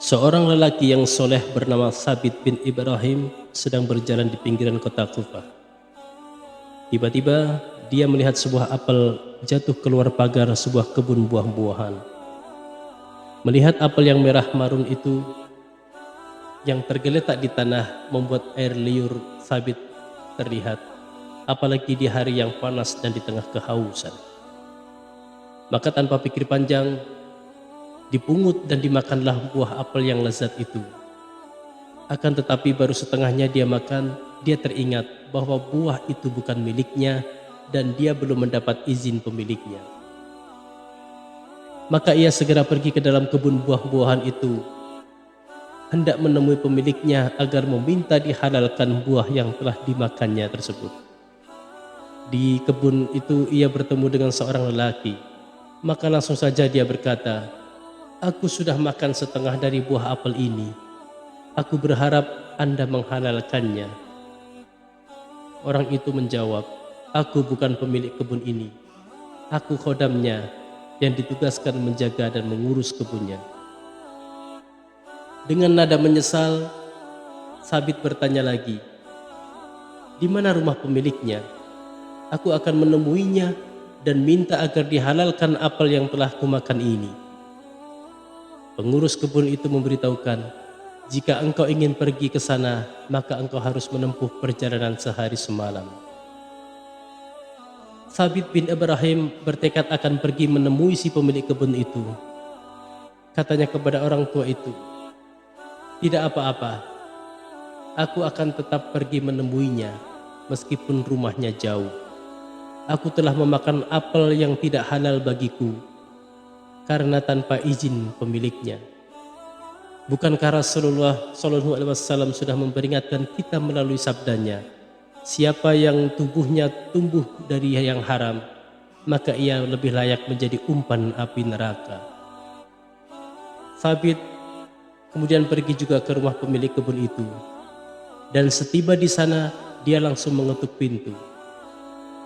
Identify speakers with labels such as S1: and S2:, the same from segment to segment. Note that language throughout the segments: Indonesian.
S1: Seorang lelaki yang soleh bernama Sabit bin Ibrahim sedang berjalan di pinggiran kota Kufah. Tiba-tiba dia melihat sebuah apel jatuh keluar pagar sebuah kebun buah-buahan. Melihat apel yang merah marun itu yang tergeletak di tanah membuat air liur Sabit terlihat, apalagi di hari yang panas dan di tengah kehausan. Maka tanpa pikir panjang, dipungut dan dimakanlah buah apel yang lezat itu. Akan tetapi baru setengahnya dia makan, dia teringat bahwa buah itu bukan miliknya dan dia belum mendapat izin pemiliknya. Maka ia segera pergi ke dalam kebun buah-buahan itu, hendak menemui pemiliknya agar meminta dihalalkan buah yang telah dimakannya tersebut. Di kebun itu ia bertemu dengan seorang lelaki, maka langsung saja dia berkata, "Aku sudah makan setengah dari buah apel ini. Aku berharap Anda menghalalkannya." Orang itu menjawab, "Aku bukan pemilik kebun ini. Aku khodamnya yang ditugaskan menjaga dan mengurus kebunnya." Dengan nada menyesal, Sabit bertanya lagi, "Di mana rumah pemiliknya? Aku akan menemuinya dan minta agar dihalalkan apel yang telah kumakan ini." Pengurus kebun itu memberitahukan, "Jika engkau ingin pergi ke sana, maka engkau harus menempuh perjalanan sehari semalam." Sabit bin Ibrahim bertekad akan pergi menemui si pemilik kebun itu. Katanya kepada orang tua itu, "Tidak apa-apa, aku akan tetap pergi menemuinya meskipun rumahnya jauh. Aku telah memakan apel yang tidak halal bagiku karena tanpa izin pemiliknya. Bukankah Rasulullah SAW sudah memperingatkan kita melalui sabdanya, siapa yang tubuhnya tumbuh dari yang haram, maka ia lebih layak menjadi umpan api neraka." Sabit kemudian pergi juga ke rumah pemilik kebun itu, dan setiba di sana dia langsung mengetuk pintu.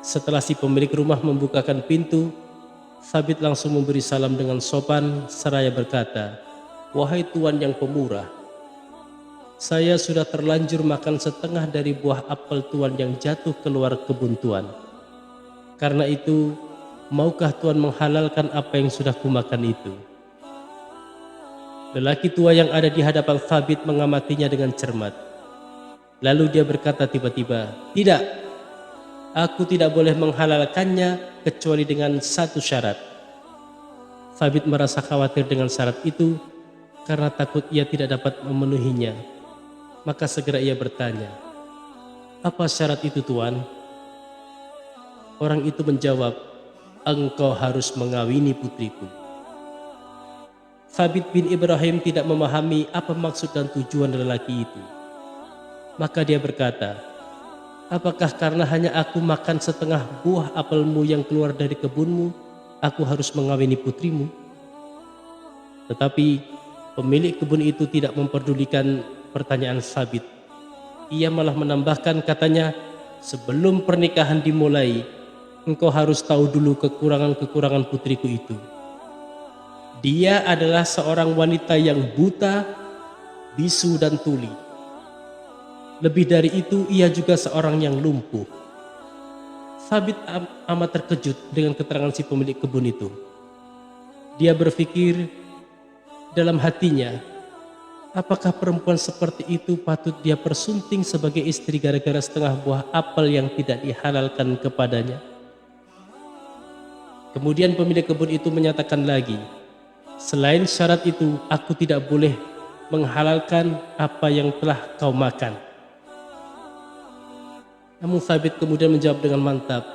S1: Setelah si pemilik rumah membukakan pintu, Sabit langsung memberi salam dengan sopan seraya berkata, "Wahai tuan yang pemurah, saya sudah terlanjur makan setengah dari buah apel tuan yang jatuh keluar kebun tuan. Karena itu, maukah tuan menghalalkan apa yang sudah kumakan itu?" Lelaki tua yang ada di hadapan Sabit mengamatinya dengan cermat. Lalu dia berkata tiba-tiba, "Tidak, aku tidak boleh menghalalkannya kecuali dengan satu syarat." Sabit merasa khawatir dengan syarat itu karena takut ia tidak dapat memenuhinya. Maka segera ia bertanya, "Apa syarat itu tuan?" Orang itu menjawab, "Engkau harus mengawini putriku." Sabit bin Ibrahim tidak memahami apa maksud dan tujuan lelaki itu. Maka dia berkata, "Apakah karena hanya aku makan setengah buah apelmu yang keluar dari kebunmu, aku harus mengawini putrimu?" Tetapi pemilik kebun itu tidak memperdulikan pertanyaan Sabit. Ia malah menambahkan, katanya, "Sebelum pernikahan dimulai, engkau harus tahu dulu kekurangan-kekurangan putriku itu. Dia adalah seorang wanita yang buta, bisu dan tuli. Lebih dari itu, ia juga seorang yang lumpuh." Sabit amat terkejut dengan keterangan si pemilik kebun itu. Dia berpikir dalam hatinya, apakah perempuan seperti itu patut dia persunting sebagai istri gara-gara setengah buah apel yang tidak dihalalkan kepadanya? Kemudian pemilik kebun itu menyatakan lagi, "Selain syarat itu, aku tidak boleh menghalalkan apa yang telah kau makan." Namun Sabit kemudian menjawab dengan mantap,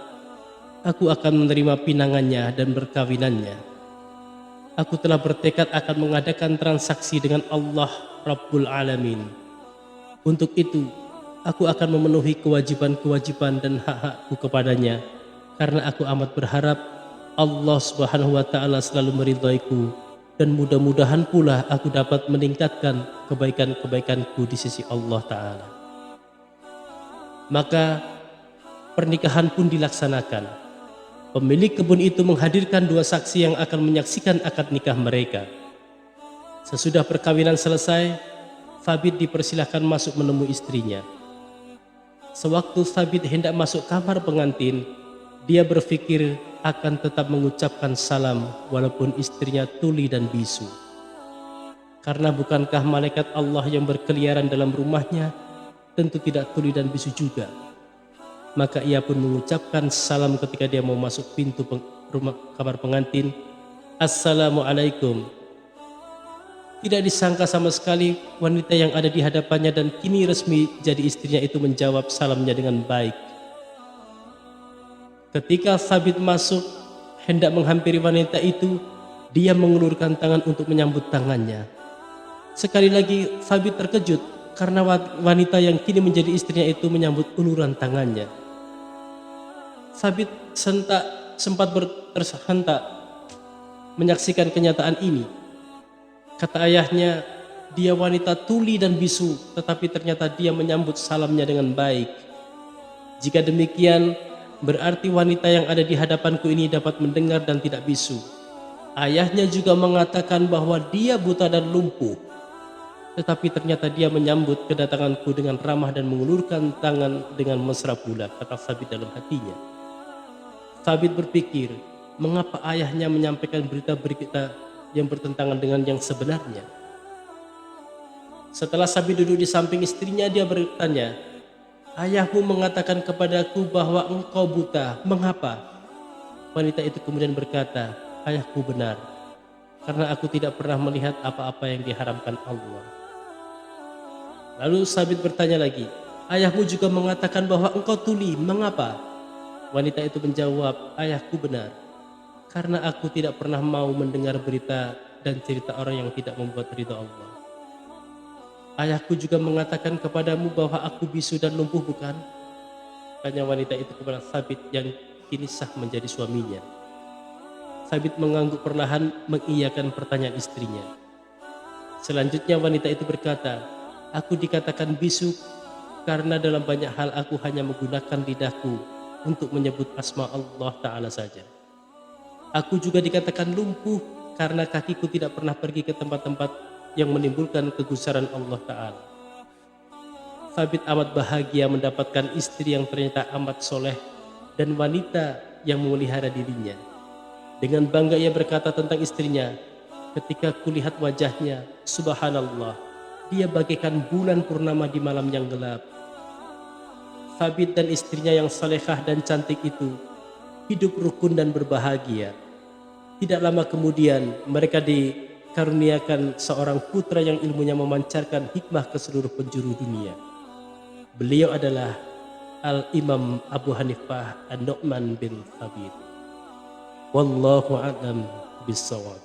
S1: "Aku akan menerima pinangannya dan berkawinannya. Aku telah bertekad akan mengadakan transaksi dengan Allah Rabbul Alamin. Untuk itu, aku akan memenuhi kewajiban-kewajiban dan hak-hakku kepadanya, karena aku amat berharap Allah Subhanahu wa Ta'ala selalu meridhoiku, dan mudah-mudahan pula aku dapat meningkatkan kebaikan-kebaikanku di sisi Allah Ta'ala." Maka pernikahan pun dilaksanakan. Pemilik kebun itu menghadirkan dua saksi yang akan menyaksikan akad nikah mereka. Sesudah perkawinan selesai, Thabit dipersilahkan masuk menemui istrinya. Sewaktu Thabit hendak masuk kamar pengantin, dia berpikir akan tetap mengucapkan salam walaupun istrinya tuli dan bisu. Karena bukankah malaikat Allah yang berkeliaran dalam rumahnya tentu tidak tuli dan bisu juga. Maka ia pun mengucapkan salam ketika dia mau masuk pintu rumah kamar pengantin. Assalamualaikum. Tidak disangka sama sekali wanita yang ada di hadapannya dan kini resmi jadi istrinya itu menjawab salamnya dengan baik. Ketika Thabit masuk hendak menghampiri wanita itu, dia mengulurkan tangan untuk menyambut tangannya. Sekali lagi Thabit terkejut karena wanita yang kini menjadi istrinya itu menyambut uluran tangannya. Thabit sempat tersentak menyaksikan kenyataan ini. Kata ayahnya, dia wanita tuli dan bisu, tetapi ternyata dia menyambut salamnya dengan baik. Jika demikian, berarti wanita yang ada di hadapanku ini dapat mendengar dan tidak bisu. Ayahnya juga mengatakan bahwa dia buta dan lumpuh, tetapi ternyata dia menyambut kedatanganku dengan ramah dan mengulurkan tangan dengan mesra pula, kata Thabit dalam hatinya. Thabit berpikir, mengapa ayahnya menyampaikan berita-berita yang bertentangan dengan yang sebenarnya. Setelah Thabit duduk di samping istrinya, dia bertanya, ayahmu mengatakan kepadaku bahwa engkau buta, mengapa? Wanita itu kemudian berkata, ayahku benar, karena aku tidak pernah melihat apa-apa yang diharamkan Allah. Lalu Thabit bertanya lagi, ayahmu juga mengatakan bahwa engkau tuli, mengapa? Wanita itu menjawab, ayahku benar, karena aku tidak pernah mau mendengar berita dan cerita orang yang tidak membuat ridha Allah. Ayahku juga mengatakan kepadamu bahwa aku bisu dan lumpuh, bukan? Tanya wanita itu kepada Thabit yang kini sah menjadi suaminya. Thabit mengangguk perlahan mengiyakan pertanyaan istrinya. Selanjutnya wanita itu berkata, aku dikatakan bisu karena dalam banyak hal aku hanya menggunakan lidahku untuk menyebut asma Allah Ta'ala saja. Aku juga dikatakan lumpuh karena kakiku tidak pernah pergi ke tempat-tempat yang menimbulkan kegusaran Allah Ta'ala. Thabit amat bahagia mendapatkan istri yang ternyata amat soleh dan wanita yang memelihara dirinya. Dengan bangga ia berkata tentang istrinya, ketika kulihat wajahnya, subhanallah, dia bagaikan bulan purnama di malam yang gelap. Thabit dan istrinya yang salehah dan cantik itu hidup rukun dan berbahagia. Tidak lama kemudian mereka dikaruniakan seorang putra yang ilmunya memancarkan hikmah ke seluruh penjuru dunia. Beliau adalah Al-Imam Abu Hanifah An-Nu'man bin Thabit. Wallahu a'lam bissawab.